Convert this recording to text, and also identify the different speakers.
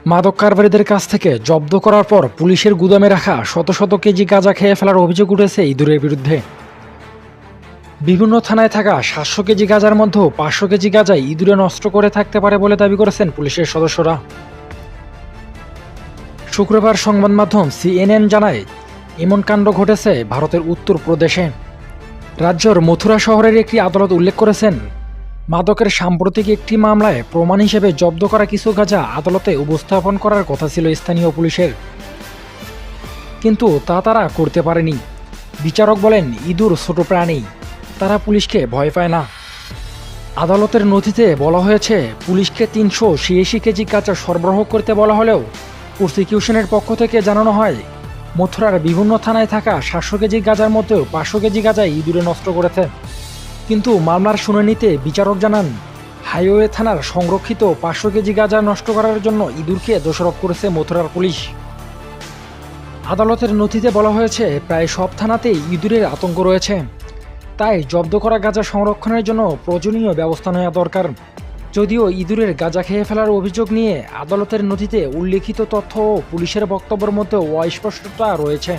Speaker 1: মাদক কারবারিদের কাছ থেকে জব্দ করার পর পুলিশের গুদামে রাখা শত শত কেজি গাঁজা খেয়ে ফেলার অভিযোগ উঠেছে ইঁদুরের বিরুদ্ধে। বিভিন্ন থানায় থাকা ৭০০ কেজি গাঁজার মধ্যেও ৫০০ কেজি গাঁজাই ইঁদুরে নষ্ট করে থাকতে পারে বলে দাবি করেছেন পুলিশের সদস্যরা। শুক্রবার সংবাদ মাধ্যম CNN জানায়, এমন কাণ্ড ঘটেছে ভারতের উত্তরপ্রদেশে। রাজ্যের মথুরা শহরের একটি আদালত উল্লেখ করেছেন, মাদকের সাম্প্রতিক একটি মামলায় প্রমাণ হিসেবে জব্দ করা কিছু গাঁজা আদালতে উপস্থাপন করার কথা ছিল স্থানীয় পুলিশের, কিন্তু তা তারা করতে পারেনি। বিচারক বলেন, ইঁদুর ছোট প্রাণী, তারা পুলিশকে ভয় পায় না। আদালতের নথিতে বলা হয়েছে, পুলিশকে ৩৮৬ কেজি গাঁজা সরবরাহ করতে বলা হলেও প্রসিকিউশনের পক্ষ থেকে জানানো হয়, মথুরার বিভিন্ন থানায় থাকা ৭০০ কেজি গাঁজার মধ্যেও ৫০০ কেজি গাঁজাই ইঁদুরে নষ্ট করেছে। কিন্তু মামলার শুনানিতে বিচারক জানান, হাইওয়ে থানার সংরক্ষিত ৫০০ কেজি গাঁজা নষ্ট করার জন্য ইঁদুরকে দোষারোপ করেছে মথুরার পুলিশ। আদালতের নথিতে বলা হয়েছে, প্রায় সব থানাতেই ইঁদুরের আতঙ্ক রয়েছে, তাই জব্দ করা গাঁজা সংরক্ষণের জন্য প্রয়োজনীয় ব্যবস্থা নেওয়া দরকার। যদিও ইঁদুরের গাঁজা খেয়ে ফেলার অভিযোগ নিয়ে আদালতের নথিতে উল্লেখিত তথ্য ও পুলিশের বক্তব্যের মধ্যে অস্পষ্টতা রয়েছে।